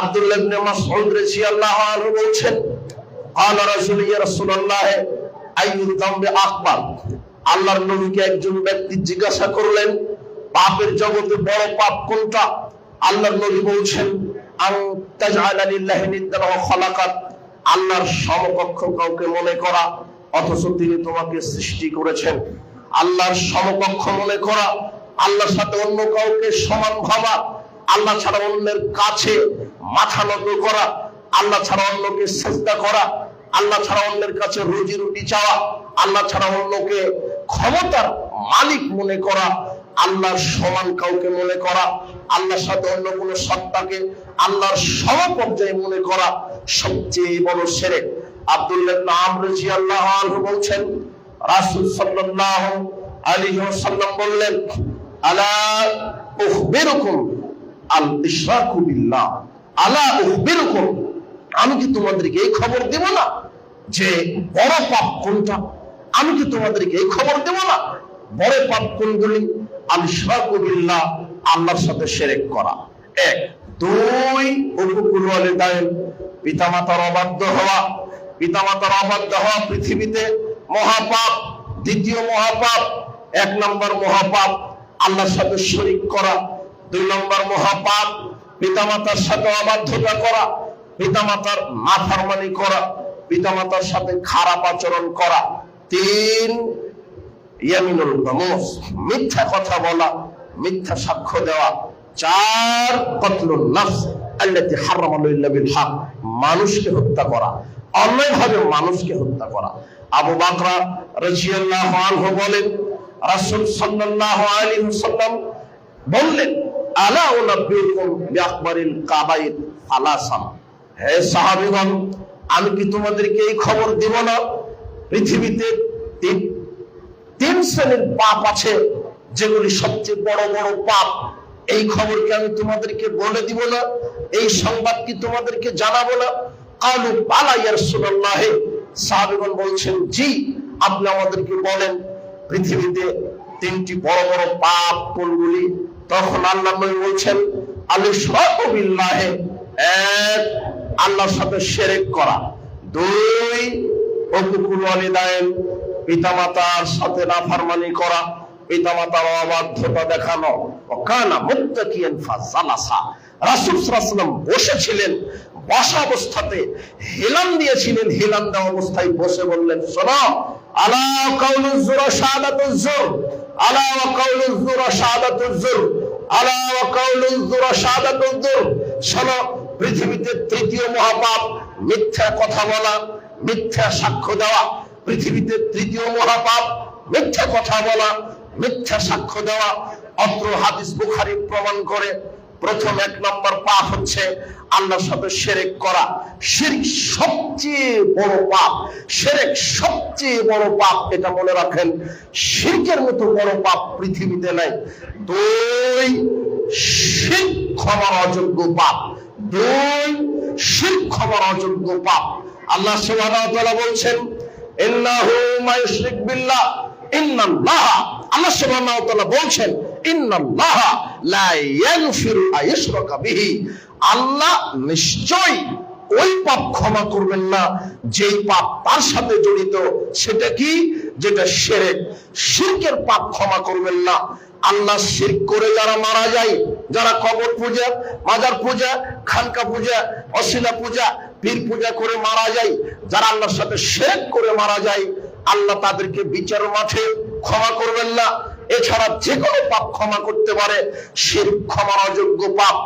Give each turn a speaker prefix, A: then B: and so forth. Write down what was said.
A: আব্দুল্লাহ ইবনে মাসউদ রাদিয়াল্লাহু আনহু বলছেন, ক্বালা রাসূলুল্লাহ আইয়ুদ যামবি আকবার। আল্লাহর নবীকে একজন ব্যক্তি জিজ্ঞাসা করলেন, পাপের জগতে বড় পাপ কোনটা? আল্লাহর নবী বলছেন, আন তাজআলা লিল্লাহি নিদ্দান ওয়া খালাকাত। আল্লাহর সমকক্ষ কাউকে মনে করা, অথচ তিনি তোমাকে সৃষ্টি করেছেন। আল্লাহর সমকক্ষ মনে করা, আল্লাহর সাথে অন্য কাউকে সমান ভাবা, আল্লাহ ছাড়া অন্যের কাছে মাথা নত করা, আল্লাহ ছাড়া অন্যকে সিজদা করা, আল্লাহ ছাড়া অন্যের কাছে রুজি রুটি চাওয়া, আল্লাহ ছাড়া অন্যকে ক্ষমতার মালিক মনে করা, আল্লাহর সমান কাউকে মনে করা, আল্লাহর সাথে অন্য কোনো সত্তাকে আল্লাহর সমপর্যায়ে মনে করা সবচেয়ে বড় শিরক। আব্দুল্লাহ ইবনে আমর রাদিয়াল্লাহু আনহু বলছেন, রাসূল সাল্লাল্লাহু আলাইহি ওয়াসাল্লাম বললেন, আলা উখবিরুকুম আল ইশরাকু বিল্লাহ। আলা উখবিরুকুম, আমি কি তোমাদেরকে এই খবর দেব না যে বড় পাপ কোনটা? আমি কি তোমাদেরকে এই খবর দেব না বড় পাপ কোনগুলি? আল ইশরাকু বিল্লাহ, আল্লাহর সাথে শিরক করা। এক। দুই, উকুকুল ওয়ালিদাইন, পিতামাতার অবাধ্য হওয়া। পিতামাতার অবাধ্য হওয়া পৃথিবীতে মহাপাপ। দ্বিতীয় মহাপাপ, এক নম্বর মহাপাপ আল্লাহর সাথে শরীক করা। দুই নম্বর মহাপাপ পিতামাতার সাথে অবাধ্যতা করা, পিতামাতার নাফরমানি করা, পিতামাতার সাথে খারাপ আচরণ করা। তিন, ইয়ামিনুল গামুস, মিথ্যা কথা বলা, মিথ্যা সাক্ষ্য দেওয়া। চার, কতলুন নাফস আল্লাতী হারামাল্লাহু ইল্লা বিল হক, মানুষকে হত্যা করা, অন্যায়ভাবে মানুষকে হত্যা করা। আবু বকর রাদিয়াল্লাহু আনহু বলেন, রাসূল সাল্লাল্লাহু আলাইহি ওয়াসাল্লাম বললেন, আলা উনাব্বিউকুম বিআকবারিল কাবাইর সালাসাম। হে সাহাবীগণ, আমি কি তোমাদেরকে এই খবর দেব না পৃথিবীতে তিন শ্রেণীর পাপ আছে যেগুলি সবচেয়ে বড় বড় পাপ? এই খবর কি আমি তোমাদেরকে বলে দিব না? এই সংবাদ কি তোমাদেরকে জানাবো না? ক্বালু বালা ইয়া রাসূলুল্লাহ। সাহাবীগণ বলছেন, জি, আপনি আমাদেরকে বলেন পৃথিবীতে তিনটি বড় বড় পাপ কোনগুলি? তখন আল্লাহর নবী বলছেন, আল ইশরাকু বিল্লাহ, এক, আল্লাহর সাথে শিরক করা। দুই, উকুকুল ওয়ালিদাইন, পিতামাতার সাথে নাফরমানি করা, পিতামাতার অবাধ্যতা দেখানো। ওয়াকানা মুত্তাকিয়ান ফাজালাসা, রাসূল সাল্লাল্লাহু আলাইহি ওয়াসাল্লাম বসেছিলেন, বসা অবস্থাতে হেলান দিয়েছিলেন, হেলান দেওয়া অবস্থায় বসে বললেন, শোনো, আলা কাউলুজ জুর শাহাদাতুজ জুর, আলা ওয়া কাউলুজ জুর শাহাদাতুজ জুর, আলা ওয়া কাউলুজ জুর শাহাদাতুজ জুর। শোনো, পৃথিবীতে তৃতীয় মহাপাপ মিথ্যা কথা বলা, মিথ্যা সাক্ষ্য দেওয়া। পৃথিবীতে তৃতীয় মহাপাপ মিথ্যা কথা বলা, মিথ্যা সাক্ষ্য দেওয়া। অত্র হাদিস বুখারী প্রমাণ করে। প্রথম এক নম্বর পাপ হচ্ছে আল্লাহর সাথে শিরক করা। শিরক সবচেয়ে বড় পাপ, শিরক সবচেয়ে বড় পাপ, এটা মনে রাখেন। শিরকের মতো বড় পাপ পৃথিবীতে নাই। দুই, শিরক ক্ষমার অযোগ্য পাপ। দুই, শিরক ক্ষমার অযোগ্য পাপ। আল্লাহ সুবহানাহু ওয়া তাআলা বলছেন, ইন্নাহু মা ইউশরিক বিল্লাহ ইন্নাল্লাহ, আল্লাহ সুবহানাহু ওয়া তাআলা বলছেন, ইন্নাল্লাহ লা ইয়াগফিরু আইয়ুশরাকা বিহি, আল্লাহ নিশ্চয় ওই পাপ ক্ষমা করবেন না যেই পাপ তার সাথে জড়িত। সেটা কি? যেটা শিরক। শিরকের পাপ ক্ষমা করবেন না। আল্লাহ শিরক করে যারা মারা যায়, যারা কবর পূজা, মাজার পূজা, খানকা পূজা, অশিলা পূজা, পীর পূজা করে মারা যায়, যারা আল্লাহর সাথে শিরক করে মারা যায়, আল্লাহ তাদেরকে বিচার মাঠে ক্ষমা করবেন না। এছাড়া যে কোনো পাপ ক্ষমা করতে পারে, শিরক ক্ষমার অযোগ্য পাপ।